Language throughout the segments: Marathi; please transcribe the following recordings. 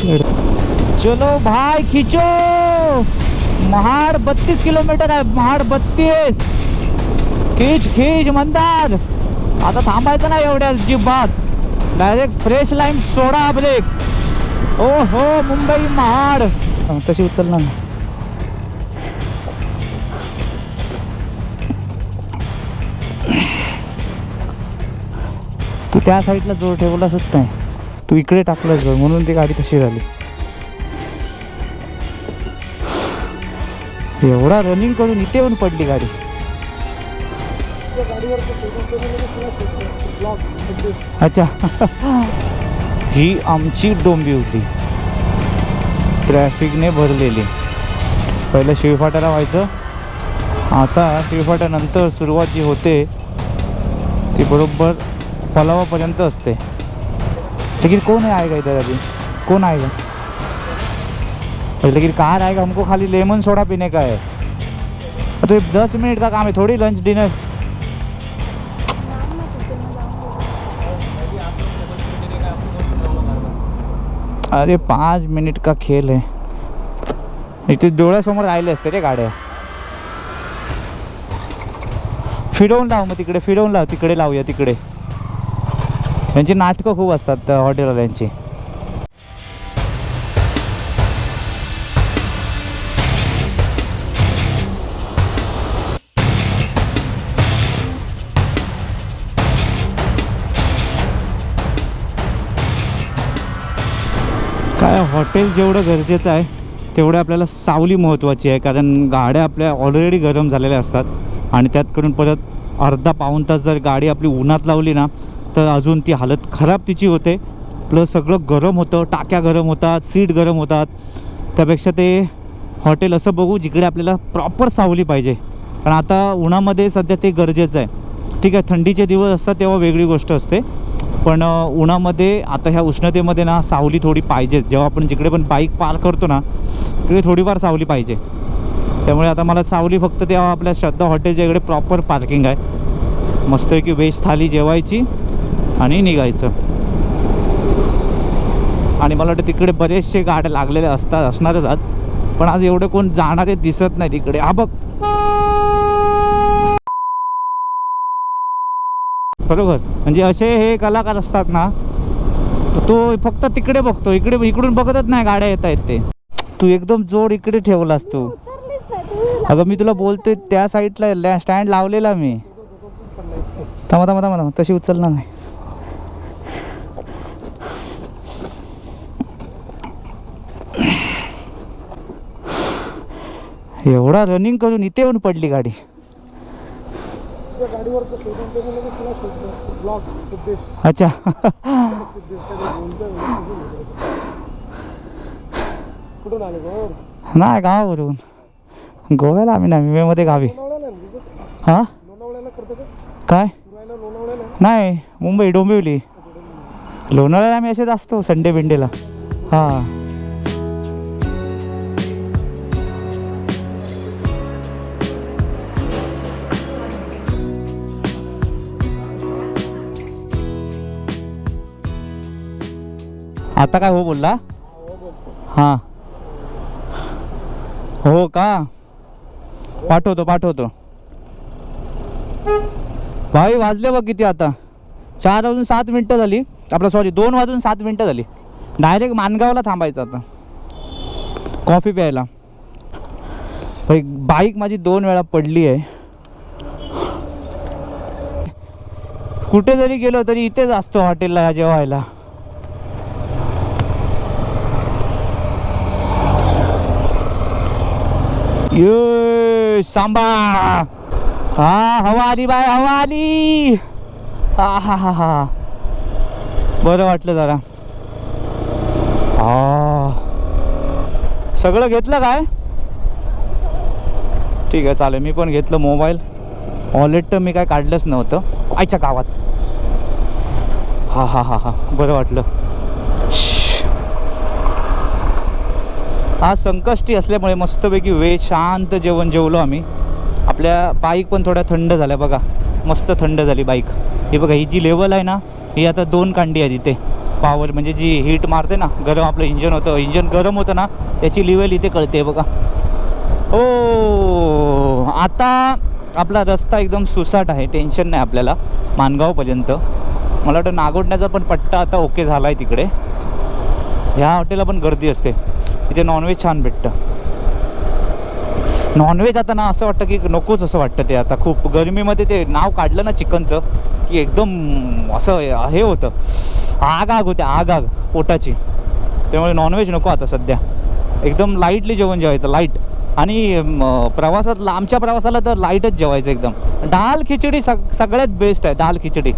चलो भाई खींचो. महाड 32 किलोमीटर आहे. महाड 32. खीच खीच म्हणतात. आता थांबायचं नाही एवढ्या जिब्बात. डायरेक्ट फ्रेश लाईन सोडा ब्रेक. ओ हो मुंबई महाड. तशी उचलणार ना. तू त्या साईडला जोर ठेवलाच नाही. तू इकडे टाकलं जोर म्हणून ती गाडी तशी झाली. एवढा रनिंग करून इथे येऊन पडली गाडी. अच्छा ही आमची डोंबिवली ट्रॅफिकने भरलेली. पहिलं शिवफाट्याला व्हायचं. आता शिवफाट्यानंतर सुरुवात जी होते ती बरोबर पलावापर्यंत असते. लेकिन कौन है आएगा इधर अभी? कौन आएगा? लेकिन कार आएगा. हमको खाली लेमन सोडा पीने का है. तो ये 10 मिनट का काम है थोड़ी लंच डिनर. अरे 5 मिनिट का खेल है. इथे डोळ्यासमोर राहिले असते रे गाड्या. फिरवून लाव मग तिकडे. फिरवून लाव तिकडे. लावूया तिकडे. यांची नाटकं खूप असतात हॉटेलवाल्यांची. काय हॉटेल जेवढं गरजेचं आहे तेवढं आपल्याला सावली महत्त्वाची आहे. कारण गाड्या आपल्या ऑलरेडी गरम झालेल्या असतात आणि त्यात करून परत अर्धा पाऊण तास जर गाडी आपली उन्हात लावली ना तर अजून ती हालत खराब तिची होते. प्लस सगळं गरम होतं. टाक्या गरम होतात. सीट गरम होतात. त्यापेक्षा ते हॉटेल असं बघू जिकडे आपल्याला प्रॉपर सावली पाहिजे. कारण आता उन्हामध्ये सध्या ते गरजेचं आहे. ठीक आहे थंडीचे दिवस असतात तेव्हा वेगळी गोष्ट असते. पण उन्हामध्ये आता ह्या उष्णतेमध्ये ना सावली थोडी पाहिजे. जेव्हा आपण जिकडे पण बाईक पार्क करतो ना तिकडे थोडीफार सावली पाहिजे. त्यामुळे आता मला सावली फक्त तेव्हा आपल्या श्रद्धा हॉटेलच्या इकडे प्रॉपर पार्किंग आहे. मस्तपैकी व्हेज थाली जेवायची आणि निघायचं. आणि मला वाटतं तिकडे बरेचसे गाड्या लागलेले असणारच आज. पण आज एवढे कोण जाणारे दिसत नाही तिकडे. हा बघ बरोबर. म्हणजे असे हे कलाकार असतात ना तो फक्त तिकडे बघतो. इकडून बघतच नाही गाड्या येत आहेत ते. तू एकदम जोड इकडे ठेवलास तू. अगं मी तुला बोलतोय त्या साईडला स्टँड लावलेला मी. थांबा तशी उचलणार नाही. एवढा रनिंग करून इथे येऊन पडली गाडी. अच्छा नाही गावावरून. गोव्याला आम्ही नाही. विमेमध्ये गावी. हां काय नाही मुंबई डोंबिवली. लोणावळ्याला आम्ही असेच असतो संडे बिंडेला. हां आता काय हो बोलला? हां हो का पाठवतो भाई. वाजले बघ किती आता. 4 वाजून 7 मिनटं झाली. आपलं सॉरी 2 वाजून 7 मिनटं झाली. डायरेक्ट मानगावला थांबायचं आता कॉफी प्यायला. भाई बाईक माझी 2 वेळा पडली आहे. कुठे जरी गेलो तरी इथेच असतो हॉटेलला जेवायला. ये सांबा. हा हवा आली बाय. हवा आली. हा बरं वाटलं जरा. हा सगळं घेतलं काय? ठीक आहे चालेल. मी पण घेतलं मोबाईल. वॉलेट तर मी काय काढलंच नव्हतं आईच्या गावात. हा बरं वाटलं. आज संकष्टी असल्यामुळे मस्तपैकी शांत जेवण जेवलो आम्ही. आपल्या बाईक पण थोड्या थंड झाल्या बघा. मस्त थंड झाली बाईक. हे बघा ही जी लेवल आहे ना ही आता 2 कांडी आहे तिथे. पॉवर म्हणजे जी हीट मारते ना, गरम आपलं इंजन होतं, इंजन गरम होतं ना, त्याची लेवल इथे कळते बघा. ओ आता आपला रस्ता एकदम सुसाट आहे, टेन्शन नाही आपल्याला माणगावपर्यंत. मला वाटतं नागोठण्याचा पण पट्टा आता ओके झाला आहे तिकडे. ह्या हॉटेलला पण गर्दी असते, इथे नॉनव्हेज छान भेटतं. नॉनव्हेज आता ना असं वाटतं की नकोच असं वाटतं ते. आता खूप गरमीमध्ये ते नाव काढलं ना चिकनचं की एकदम असं हे होतं, आग आग होते, आग आग पोटाची. त्यामुळे नॉनव्हेज नको आता सध्या. एकदम लाईटली जेवण जेवायचं, लाईट. आणि प्रवासात लांबच्या प्रवासाला तर लाईटच जेवायचं एकदम. दाल खिचडी सगळ्यात बेस्ट आहे. दाल खिचडी,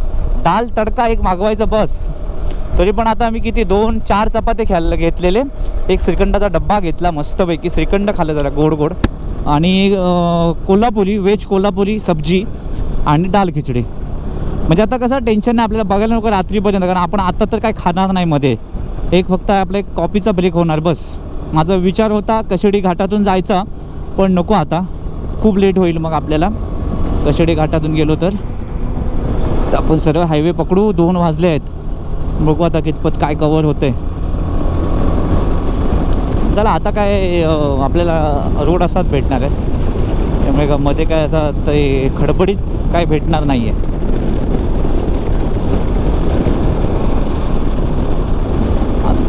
दाल तडका एक मागवायचा बस. तरी पण आता आम्ही किती 2-4 चपाते घेतलेले, एक श्रीखंडाचा डब्बा घेतला मस्तपैकी, श्रीखंड खाल्लं जरा गोड गोड, आणि कोल्हापुरी व्हेज कोल्हापुरी सब्जी आणि दाल खिचडी. म्हणजे आता कसं टेन्शन नाही आपल्याला, बघायला नको रात्रीपर्यंत, कारण आपण आता तर काय खाणार नाही मध्ये. एक फक्त आपला एक कॉफीचा ब्रेक होणार बस. माझा विचार होता कशेडी घाटातून जायचा, पण नको आता, खूप लेट होईल मग आपल्याला. कशेडी घाटातून गेलो तर आपण सरळ हायवे पकडू. 2 वाजले आहेत, बघू आता कितपत काय कवर होते. चला आता काय आपल्याला रोड असाच भेटणार आहे, त्यामुळे मध्ये काय आता ते खडबडीत काय भेटणार नाही आहे.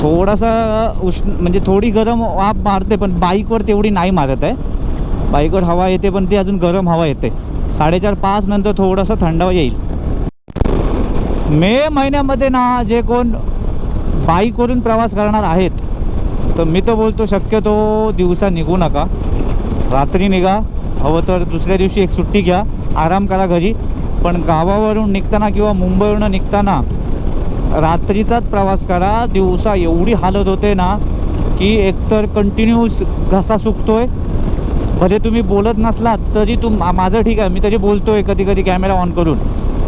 थोडासा उष्ण म्हणजे थोडी गरम वाफ मारते, पण बाईकवर तेवढी नाही मारत आहे. बाईकवर हवा येते पण ती अजून गरम हवा येते. 4:30-5 नंतर थोडंसं थंडावा येईल. मे महिन्यामध्ये ना जे कोण बाईकवरून प्रवास करणार आहेत, तर मी तर बोलतो शक्यतो दिवसा निघू नका, रात्री निघा. हवं तर दुसऱ्या दिवशी एक सुट्टी घ्या, आराम करा घरी. पण गावावरून निघताना किंवा मुंबईवरून निघताना रात्रीचाच प्रवास करा. दिवसा एवढी हालत होते ना की एकतर कंटिन्यूस घसा सुकतोय. भले तुम्ही बोलत नसलात तरी माझं ठीक आहे, मी तरी बोलतोय कधी कधी कॅमेरा ऑन करून.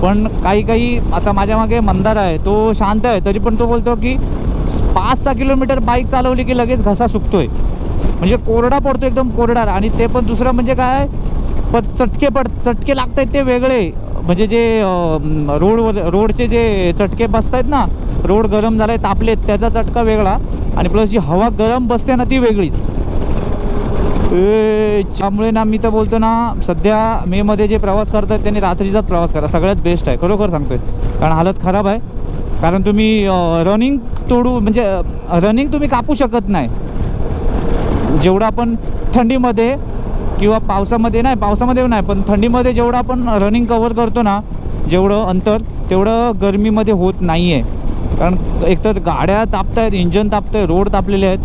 पण काही आता माझ्या मागे मंदार आहे, तो शांत आहे, तरी पण तो बोलतो की 5-6 किलोमीटर बाईक चालवली की लगेच घसा सुकतोय. म्हणजे कोरडा पडतो, एकदम कोरडा. आणि ते पण दुसरं म्हणजे काय, पण चटके लागत आहेत ते वेगळे. म्हणजे जे रोडचे जे चटके बसत आहेत ना, रोड गरम झाला आहे, तापलेत, त्याचा चटका वेगळा. आणि प्लस जी हवा गरम बसते ना ती वेगळीच. त्यामुळे ना मी तर बोलतो ना, सध्या मेमध्ये जे प्रवास करतात त्यांनी रात्रीचाच प्रवास करा, सगळ्यात बेस्ट आहे, खरोखर सांगतोय. कारण हालत खराब आहे. कारण तुम्ही रनिंग म्हणजे रनिंग तुम्ही कापू शकत नाही. जेवढं आपण थंडीमध्ये किंवा पावसामध्ये नाही, पण थंडीमध्ये जेवढं आपण रनिंग कव्हर करतो ना, जेवढं अंतर, तेवढं गरमीमध्ये होत नाही आहे. कारण एकतर गाड्या तापत आहेत, इंजन तापतं आहे, रोड तापलेले आहेत,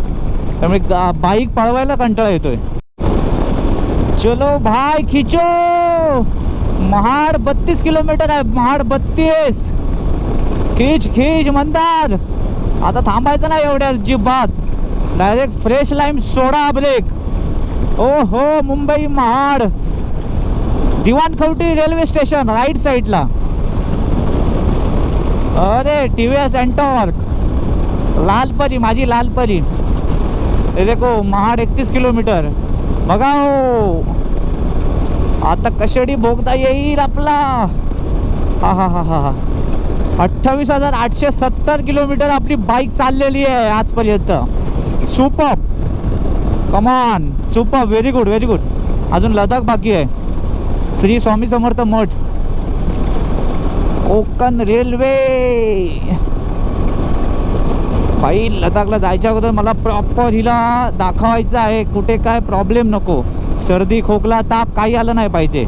त्यामुळे बाईक पळवायला कंटाळा येतोय. चलो भाई खिचो. महाड 32 किलोमीटर आहे, महाड 32. खीच मंदार. आता थांबायचं नाही एवढ्या अजिबात, direct fresh lime soda break. ओ हो, Mumbai Mahad, Diwankhavati railway station right साईडला. अरे TVS एंटॉर्क, लालपरी, माझी लालपरी. हे देखो महाड 31 किलोमीटर. बघा हो, आता कशेडी भोगता येईल आपला. हा हा हा हा हा 28,870 किलोमीटर आपली बाईक चाललेली आहे आजपर्यंत. सुपर, कमान, super, very good very good. अजून लडाख बाकी आहे. श्री स्वामी समर्थ मठ, कोकण रेल्वे. भाई लडाखला जायच्या अगोदर मला प्रॉपर हिला दाखवायचं आहे, कुठे काय प्रॉब्लेम नको, सर्दी खोकला ताप काही आलं नाही पाहिजे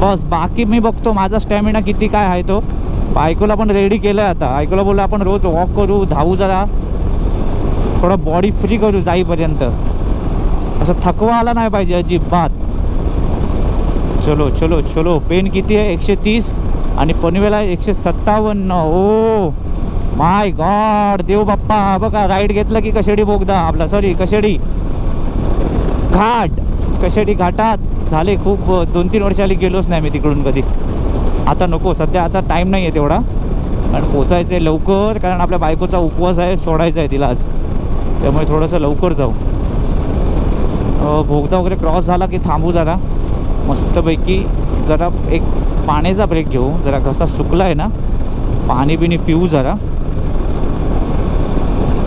बस. बाकी मी बघतो माझा स्टॅमिना किती काय आहे तो. बायकोला पण रेडी केलं आहे आता. बायकोला बोललं आपण रोज वॉक करू, धावू, जरा थोडं बॉडी फ्री करू जाईपर्यंत. असं थकवा आला नाही पाहिजे अजिबात. चलो चलो चलो. पेन किती आहे? 130 आणि पनवेल आहे 157. ओ माय गॉड, देव बाप्पा. बघा राईड घेतलं की कशेडी बोगदा आपला, सॉरी कशेडी घाट. कशेडी घाटात झाले खूप 2-3 वर्षाली गेलोच नाही मी तिकडून कधी. आता नको सध्या, आता टाईम नाही आहे तेवढा. आणि पोचायचं आहे लवकर, कारण आपल्या बायकोचा उपवास आहे, सोडायचा आहे तिला आज, त्यामुळे थोडंसं लवकर जाऊ. बोगदा वगैरे क्रॉस झाला की थांबू जरा मस्तपैकी, जरा एक पाण्याचा ब्रेक घेऊ. जरा घसा सुकला आहे ना, पाणी बिणी पिऊ जरा.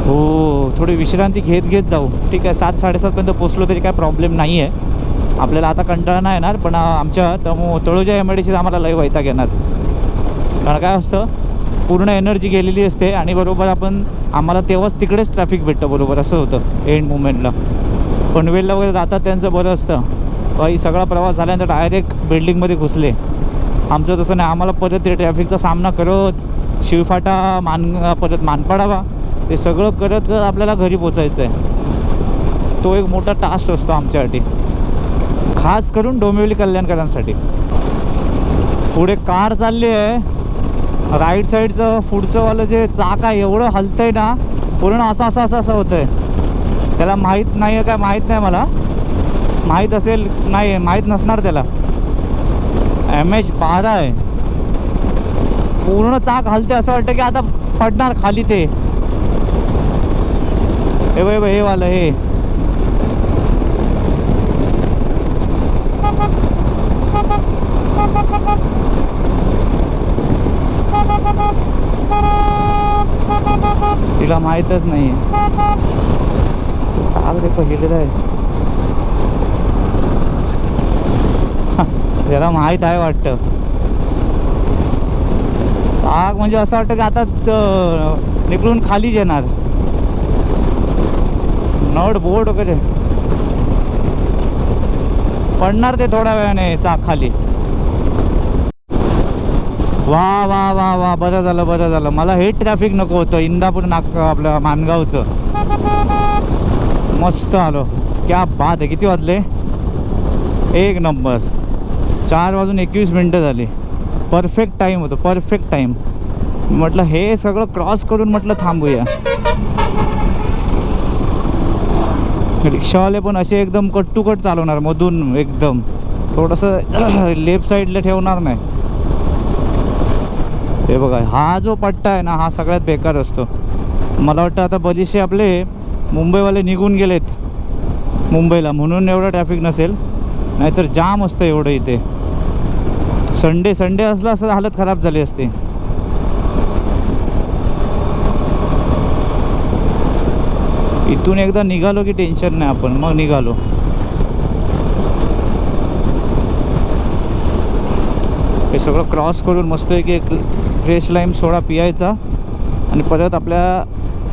हो थोडी विश्रांती घेत घेत जाऊ. ठीक आहे 7-7:30पर्यंत पोचलो तरी काय प्रॉब्लेम नाही आहे आपल्याला. आता कंटाळा नाही येणार, पण आमच्या तळोजा MIDCत आम्हाला लय वैताग येणार. कारण काय असतं पूर्ण एनर्जी गेलेली असते आणि बरोबर आम्हाला तेव्हाच तिकडेच ट्रॅफिक भेटतं बरोबर. असं होतं एंड मोमेंटला. पनवेलला वगैरे जातात त्यांचं बरं असतं, काही सगळा प्रवास झाल्यानंतर डायरेक्ट बिल्डिंगमध्ये घुसले. आमचं तसं नाही, आम्हाला परत ते ट्रॅफिकचा सामना करत शिवफाटा परत मानपाडावा ते सगळं करत आपल्याला घरी पोचायचं आहे. तो एक मोठा टास्क असतो आमच्यासाठी, खास करून डोंबिवली कल्याणकरांसाठी. पुढे कार चालली आहे, राईट साईडचं पुढचंवालं जे चाक आहे एवढं हलतंय ना पूर्ण असं होतं आहे. त्याला माहीत नाही आहे काय माहीत नाही, मला माहीत असेल नाही माहीत नसणार त्याला. MH12 आहे, पूर्ण चाक हलते असं वाटतं की आता पडणार खाली. ते हे वालं हे तिला माहीतच नाही चाक देखो गेलेलं आहे. त्याला माहीत आहे वाटतं. चाक म्हणजे असं वाटतं की आता निघून खालीच येणार. नट बोर्ड वगैरे पडणार ते थोड्या वेळाने चाक खाली. वा वा वा वा बरं झालं. मला हे ट्रॅफिक नको होतं इंदापूर आपलं मानगावचं. मस्त आलो, क्या बात आहे. किती वाजले? 1 नंबर. 4:21 झाली. परफेक्ट टाईम होतं, परफेक्ट टाईम. म्हटलं हे सगळं क्रॉस करून म्हटलं थांबूया. रिक्षावाले पण असे एकदम कट टू कट चालवणार, मधून एकदम थोडंसं लेफ्ट साईडला ठेवणार नाही. हे बघा हा जो पट्टा आहे ना हा सगळ्यात बेकार असतो. मला वाटतं आता बरेचसे आपले मुंबईवाले निघून गेलेत मुंबईला, म्हणून एवढं ट्रॅफिक नसेल, नाहीतर जाम असतं एवढं इथे. संडे असला असं हालत खराब झाली असते. इथून एकदा निघालो की टेन्शन नाही आपण. मग निघालो. हे सगळं क्रॉस करून मस्त एक फ्रेश लाईम सोडा पियायचा आणि परत आपल्या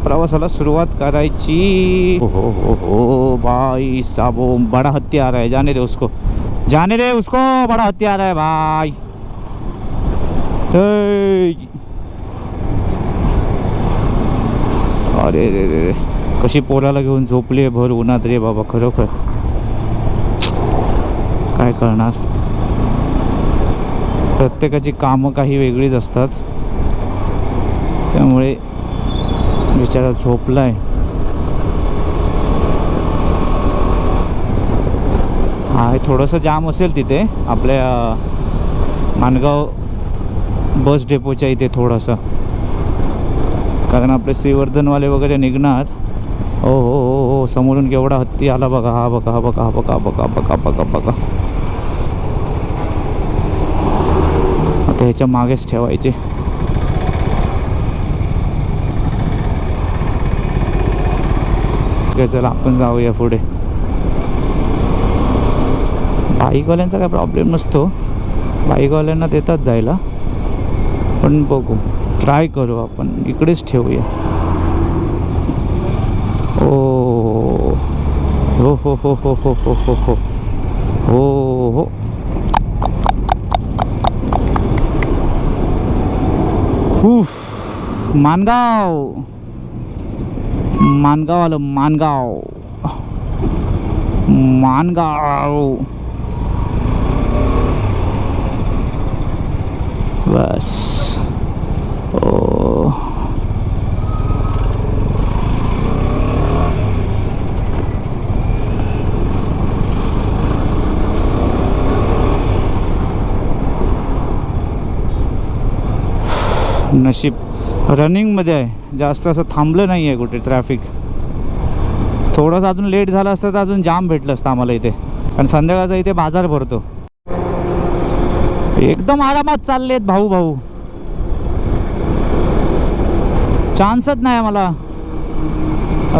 प्रवासाला सुरुवात करायची. हो भाई साबो बड़ा हत्यार है, जाने दे उसको बड़ा हत्यार है भाई. अरे रे कशी पोराला घेऊन झोपली आहे भर उन्हात रे बाबा. खरोखर काय करणार, प्रत्येकाची कामं काही वेगळीच असतात. त्यामुळे बिचारा झोपलाय. हा थोडंसं जाम असेल तिथे आपल्या मानगाव बस डेपोच्या इथे थोडंसं, कारण आपले श्रीवर्धनवाले वगैरे निघणार. हो समोरून केवढा हत्ती आला बघा. हा बघा आता ह्याच्या मागेच ठेवायचे. चला आपण जाऊया पुढे. बाईकवाल्यांचा काय प्रॉब्लेम नसतो, बाईकवाल्यांना देतात जायला, पण बघू ट्राय करू आपण इकडेच ठेवूया. हो हो हो हो हो हो हो हो हो हो हो मानगाव आलं. मानगाव बस. नशीब रनिंगमध्ये आहे, जास्त असं थांबलं नाही आहे कुठे ट्रॅफिक. थोडंसं अजून लेट झालं असतं तर अजून जाम भेटलं असतं आम्हाला इथे, कारण संध्याकाळचा इथे बाजार भरतो. एकदम आरामात चाललेत भाऊ. चान्सच नाही मला.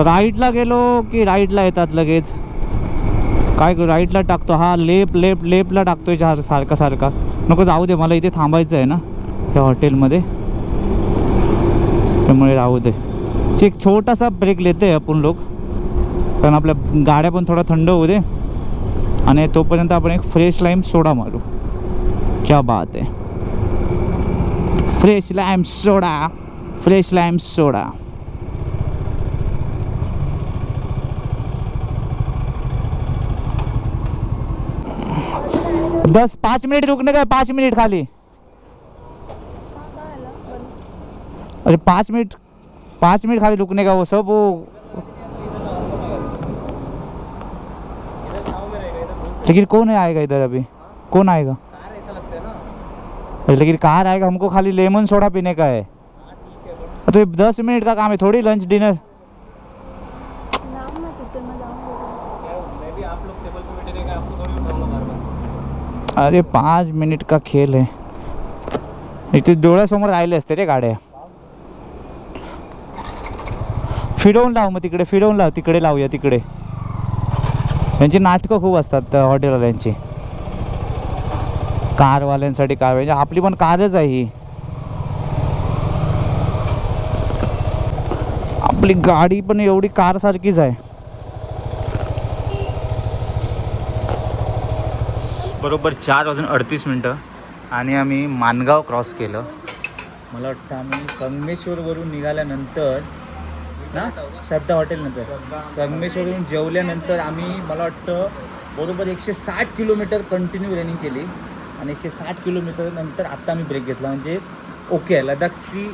राईटला गेलो की राईटला येतात लगेच. काय करू, राईटला टाकतो. हा लेफ्टला टाकतोय सारखा. नको जाऊ दे, मला इथे थांबायचं आहे ना त्या हॉटेलमध्ये, त्यामुळे राहू दे. एक छोटासा ब्रेक लेते आपण लोक, कारण आपल्या गाड्या पण थोडा थंड होऊ दे आणि तोपर्यंत आपण एक फ्रेश लाईम सोडा मारू. क्या बात आहे. फ्रेश लाईम सोडा. दस 5 मिनट रुकने का, 5 मिनट खाली. अरे 5 मिनट खाली रुकने का, वो सब वो. लेकिन कौन आएगा इधर अभी, कौन आएगा? लेकिन कार आएगा, हमको खाली लेमन सोडा पीने का है. तो ये 10 मिनट का काम है थोड़ी, लंच डिनर. अरे 5 मिनिट का खेल आहे. इथे डोळ्यासमोर राहिले असते रे गाड्या. फिरवून लाव, मग तिकडे फिरवून लाव, तिकडे लावूया. तिकडे यांची नाटकं खूप असतात हॉटेलवाल्यांची, कारवाल्यांसाठी. कार म्हणजे आपली पण कारच आहे ही. आपली गाडी पण एवढी कार सारखीच आहे. बरोबर 4:38 आणि आम्ही मानगाव क्रॉस केलं. मला वाटतं आम्ही संगमेश्वरवरून निघाल्यानंतर ना, श्रद्धा हॉटेलनंतर संगमेश्वरवरून जेवल्यानंतर आम्ही, मला वाटतं बरोबर 160 किलोमीटर कंटिन्यू रनिंग केली. आणि 160 किलोमीटर नंतर आत्ता आम्ही ब्रेक घेतला. म्हणजे ओके आहे. लडाखची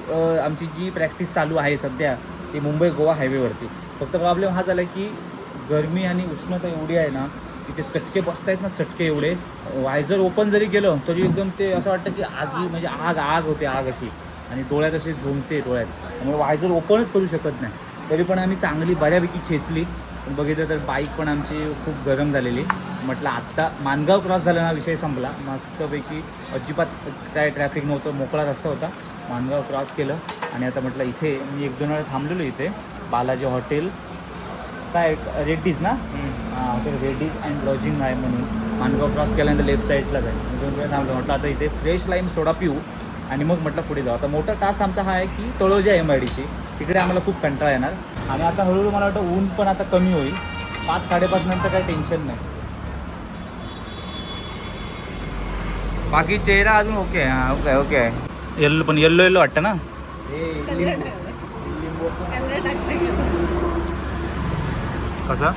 आमची जी प्रॅक्टिस चालू आहे सध्या ती मुंबई गोवा हायवेवरती. फक्त प्रॉब्लेम हा झाला की गरमी आणि उष्णता एवढी आहे ना, इथे चटके बसतायत ना, चटके एवढे. वायझर ओपन जरी केलं तरी एकदम ते असं वाटतं की आगी, म्हणजे आग होते, आग अशी. आणि डोळ्यात अशी झोंबते डोळ्यात, त्यामुळे वायझर ओपनच करू शकत नाही. तरी पण आम्ही चांगली बऱ्यापैकी खेचली. पण बघितलं तर बाईक पण आमची खूप गरम झालेली. म्हटलं आत्ता मानगाव क्रॉस झाला ना, विषय संपला मस्तपैकी. अजिबात काय ट्रॅफिक नव्हतं, मोकळा रस्ता होता. मानगाव क्रॉस केलं आणि आता म्हटलं इथे मी 1-2 वेळा थांबलेलो. इथे बालाजी हॉटेल काय रेड्डीज ना, हां, तर रेड्डीज अँड लॉजिंग आहे म्हणून. मानगाव क्रॉस केल्यानंतर लेफ्ट साईडलाच आहे. 2 वेळा थांबलो. म्हटलं आता इथे फ्रेश लाईम सोडा पिऊ आणि मग म्हटलं पुढे जाऊ. आता मोठा टास्क आमचा हा आहे की तळोजा MIDC, तिकडे आम्हाला खूप कंटाळा येणार. आणि आता हळूहळू मला वाटतं ऊन पण आता कमी होईल. 5-5:30 नंतर काही टेन्शन नाही. बाकी चेहरा अजून ओके आहे. हां, ओके आहे. येल्लो पण येल्लो वाटतं ना. कसं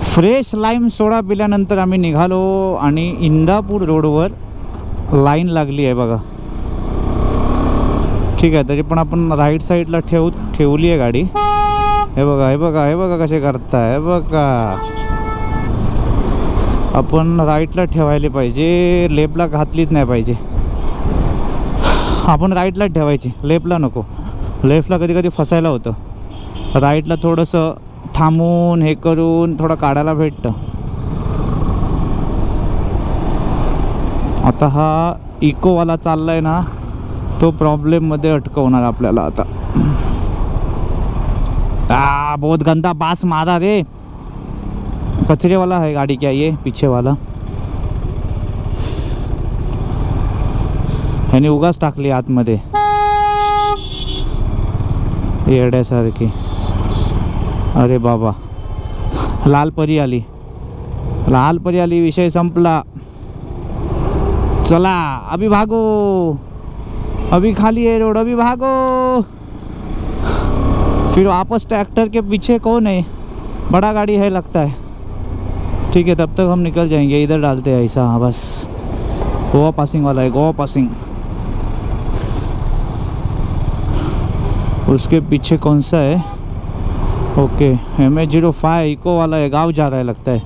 फ्रेश लाईम सोडा पिल्यानंतर आम्ही निघालो आणि इंदापूर रोडवर लाईन लागली आहे बघा. ठीक आहे, तरी पण आपण राईट साईडला ठेवली आहे गाडी. हे बघा कसे करताय. हे बघा, आपण राईटला ठेवायला पाहिजे, लेफ्टला घातलीच नाही पाहिजे. आपण राईटला ठेवायची, लेफ्टला नको. लेफ्टला कधी फसायला होतं. राईटला थोडंसं थांबून हे करून थोडं काढायला भेटतं. आता हा इकोवाला चाललाय ना, तो प्रॉब्लेममध्ये अटकवणार आपल्याला आता. बहुत गंदा बास मारा रे. कचरे वाला है गाड़ी क्या ये पीछे वाला. ह्याने उगाच टाकली आतमध्ये येड्यासारखी. अरे बाबा, लाल परी आली, विषय संपला. चला अभी भागो, अभी खाली है रोड, अभी भागो. फिर वापस ट्रैक्टर के पीछे कौन है, बड़ा गाड़ी है लगता है. ठीक है, तब तक हम निकल जाएंगे. इधर डालते हैं ऐसा. हाँ बस, गोवा पासिंग वाला है, गोवा पासिंग. उसके पीछे कौन सा है. ओके, MH05 इको वाला है, गाँव जा रहा है लगता है.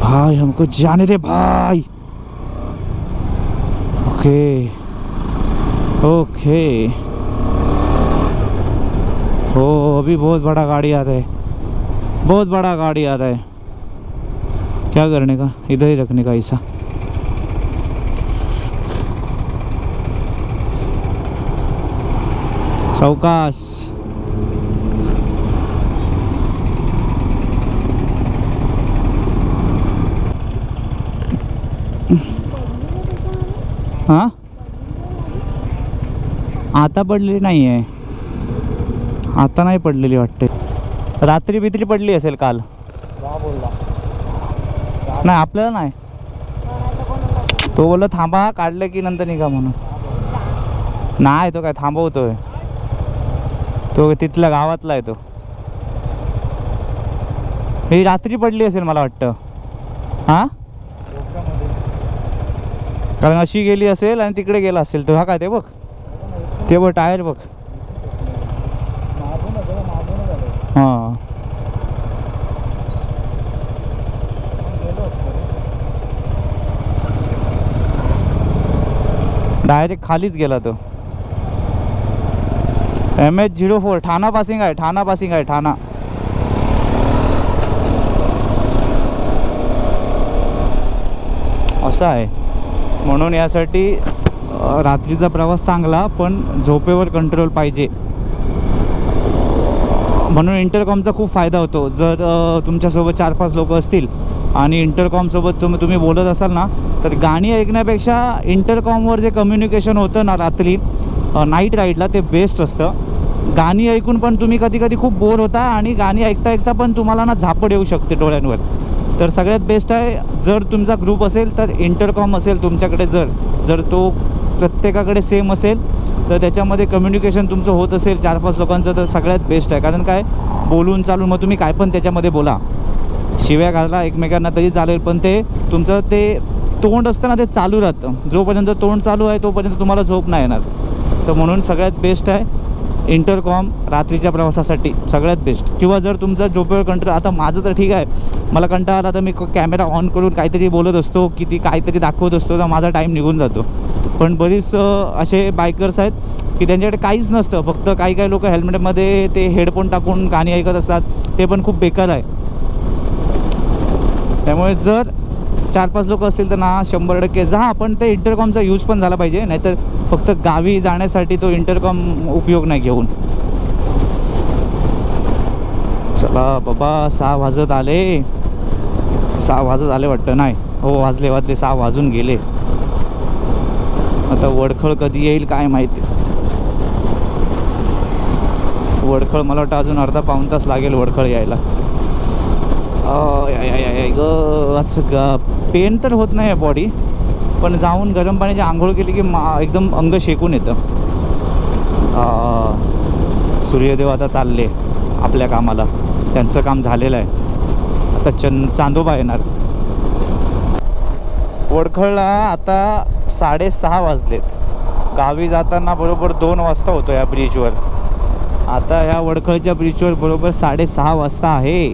भाई हमको जाने दे भाई. Okay okay. ओ अभी बहुत बड़ा गाड़ी आ रहा है, बहुत बड़ा गाड़ी आ रहा है. क्या करने का, इधर ही रखने का ऐसा. सावकाश. हां आता पडलेली नाही आहे, आता नाही पडलेली वाटते. रात्री बित्री पडली असेल काल. नाही आपल्याला नाही. तो बोलला थांबा काढलं की नंतर निघा म्हणून. नाही तो काय थांबवतोय, तो तिथल्या गावातला आहे तो. ही रात्री पडली असेल मला वाटतं. हां कारण अशी गेली असेल आणि तिकडे गेला असेल तो. हा काय ते बघ, ते बघ टायर बघ. हां डायरेक्ट खालीच गेला तो. MH04 ठाणा पासिंग आहे, ठाणा पासिंग आहे, ठाणा. असं आहे. म्हणून यासाठी रात्रीचा प्रवास चांगला, पण झोपेवर कंट्रोल पाहिजे. म्हणून इंटरकॉमचा खूप फायदा होतो. जर तुमच्यासोबत 4-5 लोक असतील आणि इंटरकॉमसोबत तुम्ही बोलत असाल ना, तर गाणी ऐकण्यापेक्षा इंटरकॉमवर जे कम्युनिकेशन होतं ना रात्री नाईट राईडला, ते बेस्ट असतं. गाणी ऐकून पण तुम्ही कधी कधी खूप बोर होता आणि गाणी ऐकता ऐकता पण तुम्हाला ना झापड येऊ शकते डोळ्यांवर. तर सगळ्यात बेस्ट आहे, जर तुमचा ग्रुप असेल तर इंटरकॉम असेल तुमच्याकडे. जर तो प्रत्येकाकडे सेम असेल तर त्याच्यामध्ये कम्युनिकेशन तुमचं होत असेल 4-5 लोकांचं, तर सगळ्यात बेस्ट आहे. कारण काय, बोलून चालून मग तुम्ही काय पण त्याच्यामध्ये बोला, शिव्या घाला एकमेकांना तरी चालेल, पण ते तुमचं ते तोंड असतं ना ते चालू राहतं. जोपर्यंत तोंड चालू आहे तोपर्यंत तुम्हाला झोप नाही येणार. तर म्हणून सगळ्यात बेस्ट आहे इंटरकॉम रात्रीच्या प्रवासासाठी, सगळ्यात बेस्ट. किंवा जर तुमचा झोपेवर कंट्रोल, आता माझं तर ठीक आहे, मला कंटाळा आला तर मी कॅमेरा ऑन करून काहीतरी बोलत असतो, किती काहीतरी दाखवत असतो, तर माझा टाईम निघून जातो. पण बरीच असे बायकर्स आहेत की त्यांच्याकडे काहीच नसतं, फक्त काही लोक हेल्मेटमध्ये ते हेडफोन टाकून गाणी ऐकत असतात. ते पण खूप बेकार आहे. त्यामुळे जर 4-5 लोक असतील तर ना 100% जा, पण ते इंटरकॉमचा यूज पण झाला पाहिजे. नाहीतर फक्त गावी जाण्यासाठी तो इंटरकॉम उपयोग नाही घेऊन. चला बाबा 6 वाजत आले, 6 वाजत आले वाटतं. नाही हो वाजले 6 वाजून गेले. आता वडखळ कधी येईल काय माहिती. वडखळ मला वाटतं अजून अर्धा-पाऊण तास लागेल वडखळ यायला. पेन तर होत नाही आहे बॉडी, पण जाऊन गरम पाण्याची आंघोळ केली की एकदम अंग शेकून येतं. सूर्यदेव आता चालले आपल्या कामाला, त्यांचं काम झालेलं आहे. आता चांदोबा येणार. वडखळला आता 6:30 वाजलेत. गावी जाताना बरोबर 2 वाजता होतो या ब्रिजवर. आता ह्या वडखळच्या ब्रिजवर बरोबर 6:30 वाजता आहे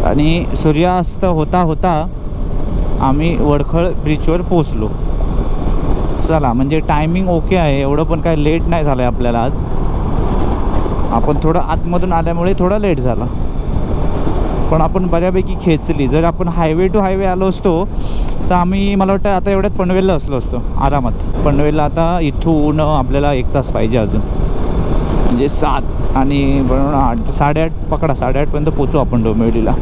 आणि सूर्यास्त होता होता आम्ही वडखळ ब्रिजवर पोचलो. चला म्हणजे टायमिंग ओके आहे, एवढं पण काय लेट नाही झालं आहे आपल्याला आज. आपण थोडं आतमधून आल्यामुळे थोडा लेट झाला, पण आपण बऱ्यापैकी खेचली. जर आपण हायवे टू हायवे आलो असतो तर आम्ही, मला वाटतं आता एवढ्यात पनवेलला असलो असतो आरामात. पनवेलला आता इथून आपल्याला 1 तास पाहिजे अजून, म्हणजे 7 आणि बरोबर 8, 8:30 पकडा, 8:30पर्यंत पोचू आपण डोंबिवलीला.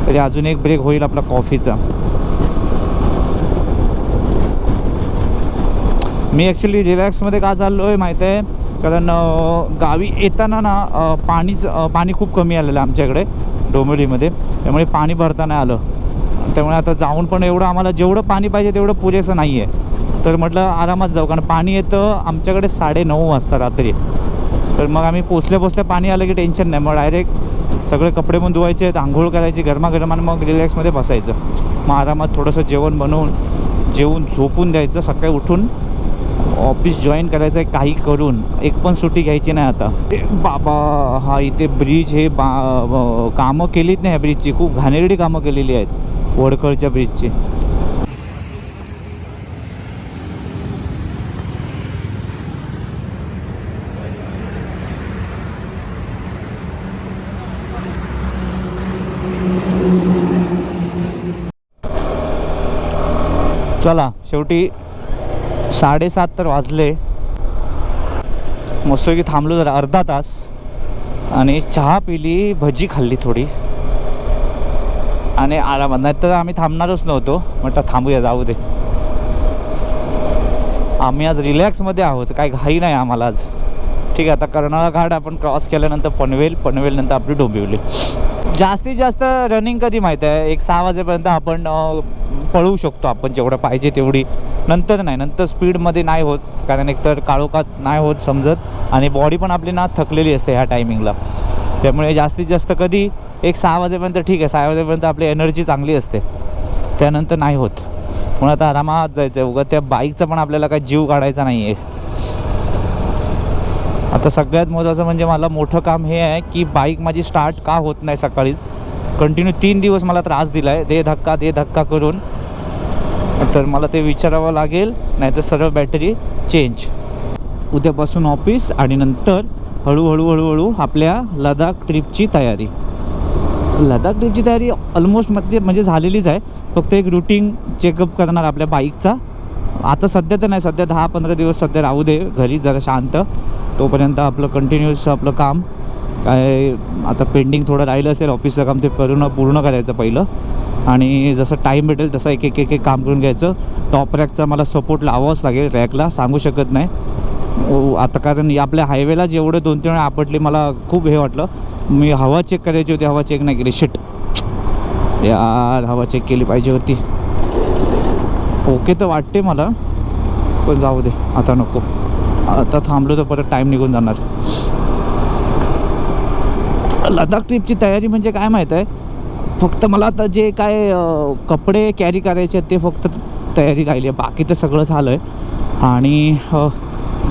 तरी अजून एक ब्रेक होईल आपला कॉफीचा. मी ॲक्च्युली रिलॅक्समध्ये का चाललो आहे माहीत आहे, कारण गावी येताना ना पाणी खूप कमी आलेलं आहे आमच्याकडे डोंबिवलीमध्ये, त्यामुळे पाणी भरता नाही आलं. त्यामुळे आता जाऊन पण एवढं आम्हाला जेवढं पाणी पाहिजे तेवढं पुरेसं नाही आहे. तर म्हटलं आरामात जाऊ, कारण पाणी येतं आमच्याकडे 9:30 वाजता रात्री. तर मग आम्ही पोचल्या पाणी आलं की टेन्शन नाही, मग डायरेक्ट सगळे कपडे पण धुवायचे, आंघोळ करायची गरमागरम आणि मग रिलॅक्समध्ये बसायचं. मग आरामात थोडंसं जेवण बनवून जेवून झोपून द्यायचं, सकाळी उठून ऑफिस जॉईन करायचं आहे. काही करून एक पण सुट्टी घ्यायची नाही आता. बाबा हा इथे ब्रिज हे कामं केलीत नाही ह्या ब्रिजची, खूप घाणेरडी कामं केलेली आहेत वडखळच्या ब्रिजची. चला शेवटी 7:30 तर वाजले. मस्तपैकी थांबलो जरा अर्धा तास आणि चहा पिली, भजी खाल्ली थोडी आणि आरामात. नाही तर आम्ही थांबणारच नव्हतो, म्हटलं थांबूया, जाऊ दे. आम्ही आज रिलॅक्समध्ये आहोत, काही घाई नाही आम्हाला आज. ठीक आहे, आता कर्नाळा घाट आपण क्रॉस केल्यानंतर पनवेल नंतर आपली डोंबिवली. जास्तीत जास्त रनिंग कधी माहीत आहे, एक 6 वाजेपर्यंत आपण पळू शकतो आपण जेवढं पाहिजे तेवढी. नंतर नाही, नंतर स्पीडमध्ये नाही होत, कारण एकतर काळोखात नाही होत समजत आणि बॉडी पण आपली ना थकलेली असते ह्या टायमिंगला. त्यामुळे जास्तीत जास्त कधी एक 6 वाजेपर्यंत ठीक आहे, 6 वाजेपर्यंत आपली एनर्जी चांगली असते, त्यानंतर नाही होत. म्हणून आता आरामात जायचं आहे. उगा त्या बाईकचा पण आपल्याला काही जीव काढायचा नाही आहे. आता सगळ्यात महत्त्वाचं म्हणजे मला मोठं काम हे आहे की बाईक माझी स्टार्ट का होत नाही सकाळीच. कंटिन्यू 3 दिवस मला त्रास दिला आहे, दे धक्का करून. तर मला ते विचारावं लागेल, नाही तर सरळ बॅटरी चेंज. उद्यापासून ऑफिस आणि नंतर हळूहळू आपल्या लडाख ट्रिपची तयारी. लडाख ट्रिपची तयारी ऑलमोस्ट म्हणजे झालेलीच आहे. फक्त एक रुटीन चेकअप करणार आपल्या बाईकचा. आता सध्या तर नाही, सध्या 10-15 दिवस सध्या राहू दे घरी जरा शांत. तोपर्यंत आपलं कंटिन्यूस आपलं काम काय आता पेंडिंग थोडं राहिलं असेल ऑफिसचं काम, ते पूर्ण करायचं पहिलं. आणि जसं टाईम भेटेल तसं एक काम करून घ्यायचं. टॉप रॅकचा मला सपोर्ट लावावाच लागेल, रॅकला सांगू शकत नाही आता, कारण आपल्या हायवेला जेवढे 2-3 वेळा आपटले मला खूप हे वाटलं. मी हवा चेक करायची होती, हवा चेक नाही केली. शिट यार, हवा चेक केली पाहिजे होती. ओके तर वाटते मला, पण जाऊ दे आता नको. आता थांबलो तर परत टाईम निघून जाणार. लडाख ट्रिपची तयारी म्हणजे काय माहीत आहे, फक्त मला आता जे काय कपडे कॅरी करायचे आहेत ते फक्त तयारी राहिली आहे, बाकी तर सगळं झालं आहे. आणि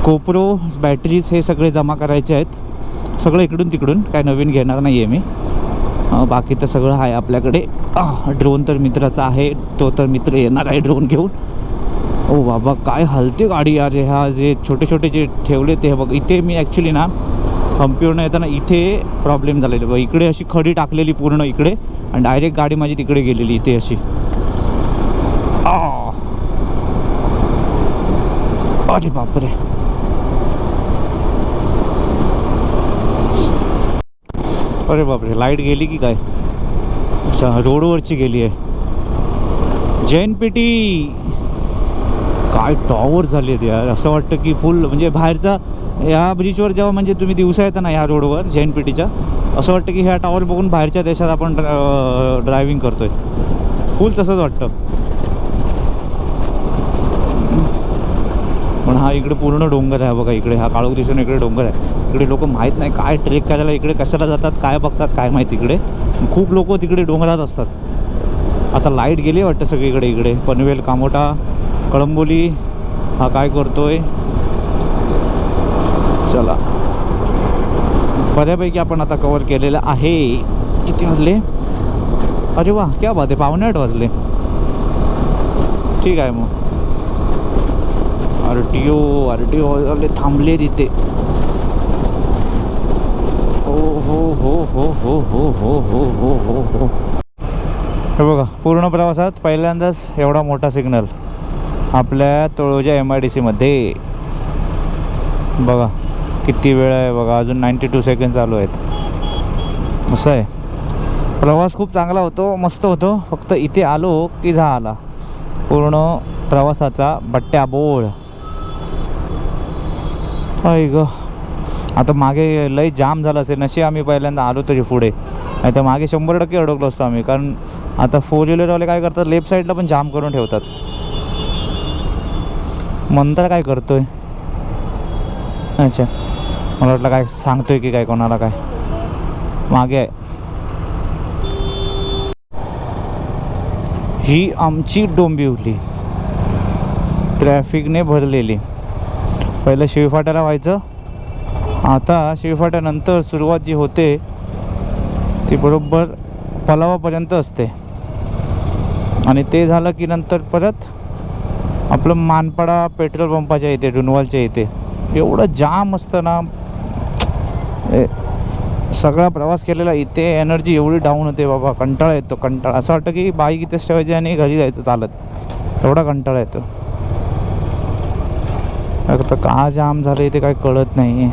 गोप्रो बॅटरीज हे सगळे जमा करायचे आहेत, सगळं इकडून तिकडून, काय नवीन घेणार नाही आहे मी. बाकी तर सगळं आहे आपल्याकडे. ड्रोन तर मित्राचा आहे, तो तर मित्र येणार आहे ड्रोन घेऊन. ओ बाबा काय हलते गाडी यार. ह्या जे छोटे जे ठेवले ते बघ. इथे मी ॲक्च्युली ना हम्पीवरून येताना इथे प्रॉब्लेम झालेला बघ. इकडे अशी खडी टाकलेली पूर्ण इकडे, आणि डायरेक्ट गाडी माझी तिकडे गेलेली इथे अशी. अरे बापरे, अरे बापरे, लाईट गेली की काय? अच्छा, रोडवरची गेली आहे. जैन पेटी काय टॉवर झाली आहेत यार. असं वाटतं की फुल म्हणजे बाहेरचा ह्या ब्रिजवर जेव्हा म्हणजे तुम्ही दिवसा येता ना ह्या रोडवर जैन पेटीच्या, असं वाटतं की ह्या टॉवर बघून बाहेरच्या देशात आपण ड्रायव्हिंग करतोय. फुल तसंच वाटतं. पण हा इकडे पूर्ण डोंगर आहे बघा. इकडे हा काळोख दिसून इकडे डोंगर आहे. इकडे लोक माहीत नाही काय ट्रेक करायला इकडे कशाला जातात, काय बघतात काय माहिती. इकडे खूप लोक तिकडे डोंगरात असतात. आता लाईट गेली वाटतं सगळीकडे. इकडे पनवेल, कामोठा, कळंबोली. हा काय करतोय? चला, बऱ्यापैकी आपण आता कवर केलेलं आहे. किती वाजले? अरे वा, क्या बात आहे, 7:45 वाजले. ठीक आहे मग. आर टी ओ वाले थांबले तिथे. हो. हे बघा, पूर्ण प्रवासात पहिल्यांदाच एवढा मोठा सिग्नल आपल्या तळोजा MIDC मध्ये. बघा किती वेळ आहे बघा, अजून 92 सेकंड चालू आहेत. असं आहे. प्रवास खूप चांगला होतो, मस्त होतो. फक्त इथे आलो की झाला पूर्ण प्रवासाचा बट्ट्या बोळ. आई ग, आता मागे लय जाम झालं असेल. नशी आम्ही पहिल्यांदा आलो तरी पुढे, नाही तर मागे 100% अडकलो असतो आम्ही. कारण आता 4 व्हीलरवाले काय करतात, लेफ्ट साईडला पण जाम करून ठेवतात. मंत्र काय करतोय? अच्छा, मला वाटलं काय सांगतोय की काय कोणाला. काय मागे आहे. ही आमची डोंबिवली ट्रॅफिकने भरलेली. पहिलं शिवफाट्याला व्हायचं, आता शिवफाट्यानंतर सुरुवात जी होते ती बरोबर पलावापर्यंत असते. आणि ते झालं की नंतर परत आपलं मानपाडा पेट्रोल पंपाच्या इथे, डुनवालच्या इथे एवढं जाम असतं ना. सगळा प्रवास केलेला इथे एनर्जी एवढी डाऊन होते बाबा, कंटाळा येतो. कंटाळा असं वाटतं की बाईक इथेच ठेवायची आणि घरी जायचं चालत, एवढा कंटाळा येतो. आता का जाम झालं ते काय कळत नाही.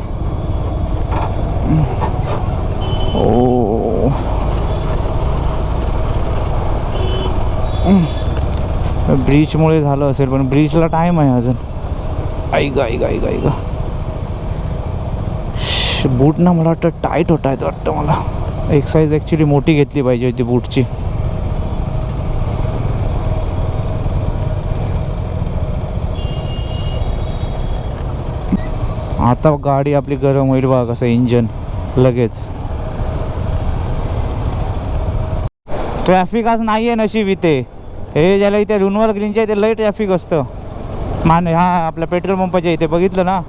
ओ ब्रिजमुळे झालं असेल, पण ब्रिजला टाईम आहे अजून. ऐक ऐक ऐक ऐक बूट ना मला वाटतं टाईट होत आहेत वाटतं. मला एक साईज ॲक्च्युली मोठी घेतली पाहिजे होती बूटची. आता गाडी आपली गरम होईल बघा कसं इंजन लगेच. ट्रॅफिक आज नाही आहे नशीब इथे. हे ज्याला इथे रुनवाल ग्रीनच्या इथे लय ट्रॅफिक असतं हा आपल्या पेट्रोल पंपाच्या इथे बघितलं ना,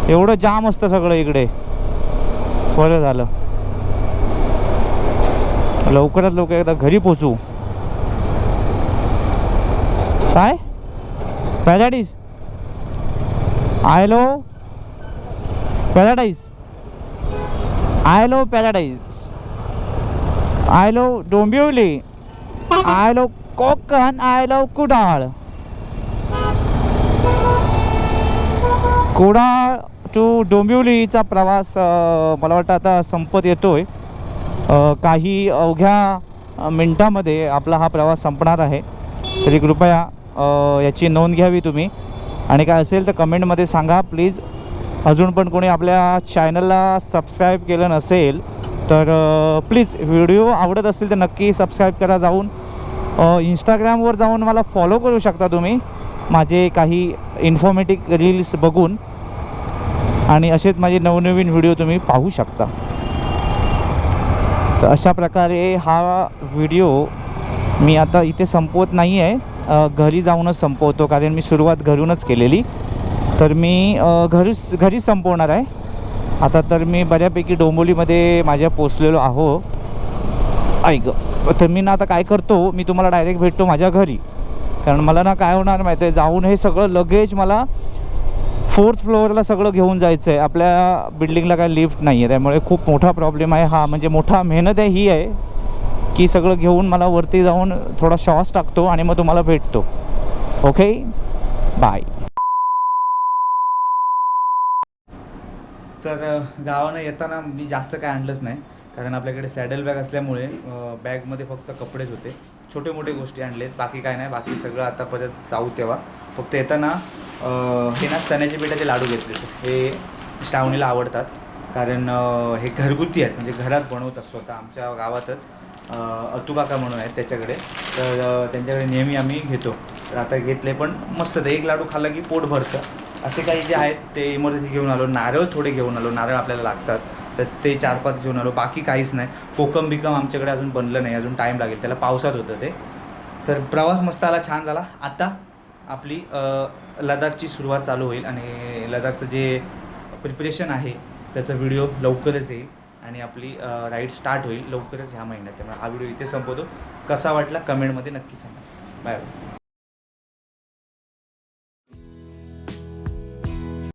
एवढं जाम असतं सगळं इकडे. बरं झालं लवकरात लवकर एकदा घरी पोचू. काय पॅराडाईज आयलो पॅराडाईज आयलो पॅराडाईज आयलो डोंबिवली आयलो कोकण आयलो कुडाळ. कुडाळ टू डोंबिवलीचा प्रवास मला वाटतं आता संपत येतोय. काही अवघ्या मिनटामध्ये आपला हा प्रवास संपणार आहे. तरी कृपया याची नोंद घ्यावी तुम्ही. आणि काय असेल तर कमेंटमध्ये सांगा प्लीज. अजून पण कोणी आपल्या चॅनलला सबस्क्राईब केलं नसेल तर प्लीज, व्हिडिओ आवडत असतील तर नक्की सबस्क्राईब करा. जाऊन इंस्टाग्रामवर जाऊन मला फॉलो करू शकता तुम्ही माझे काही इन्फॉर्मेटिव्ह रील्स बघून. आणि असेच माझे नवनवीन व्हिडिओ तुम्ही पाहू शकता. तर अशा प्रकारे हा व्हिडिओ मी आता इथे संपवत नाही आहे, घरी जाऊनच संपवतो. कारण मी सुरुवात घरूनच केलेली. तर मी घरीच संपवणार आहे आता. तर मी बऱ्यापैकी डोंबिवलीमध्ये माझ्या पोचलेलो आहो. ऐक तर मी ना आता काय करतो, मी तुम्हाला डायरेक्ट भेटतो माझ्या घरी. कारण मला ना काय होणार माहिती आहे, जाऊन हे सगळं लगेज मला 4th फ्लोअरला सगळं घेऊन जायचं आहे. आपल्या बिल्डिंगला काय लिफ्ट नाही आहे, त्यामुळे खूप मोठा प्रॉब्लेम आहे हा. म्हणजे मोठा मेहनत आहे ही आहे की सगळं घेऊन मला वरती जाऊन थोडा श्वास टाकतो आणि मग तुम्हाला भेटतो. Okay bye. तर गावानं येताना मी जास्त काय आणलंच नाही, कारण आपल्याकडे सॅडल बॅग असल्यामुळे बॅगमध्ये फक्त कपडेच होते. छोटे मोठे गोष्टी आणलेत, बाकी काय नाही. बाकी सगळं आता परत जाऊ तेव्हा. फक्त येताना हे ना चण्याच्या पिठाचे लाडू घेतले. हे श्रावणीला आवडतात कारण हे घरगुती आहेत, म्हणजे घरात बनवतात स्वतः. आमच्या गावातच अतू काका म्हणून आहेत त्याच्याकडे, तर त्यांच्याकडे नेहमी आम्ही घेतो. तर आता घेतले, पण मस्त. ते एक लाडू खाल्ला की पोट भरतं. असे काही जे आहेत ते इमर्जन्सी घेऊन आलो. नारळ थोडे घेऊन आलो, नारळ आपल्याला लागतात, तर ते 4-5 घेऊन आलो. बाकी काहीच नाही. कोकम बिकम आमच्याकडे अजून बनलं नाही, अजून टाईम लागेल त्याला, पावसात होतं ते. तर प्रवास मस्त आला, छान झाला. आता आपली लडाखची सुरुवात चालू होईल आणि लडाखचं जे प्रिपरेशन आहे त्याचा व्हिडिओ लवकरच येईल आणि आपली राईड स्टार्ट होईल लवकरच ह्या महिन्यात. त्यामुळे हा व्हिडिओ इथे संपवतो. कसा वाटला कमेंटमध्ये नक्की सांगा. Bye bye.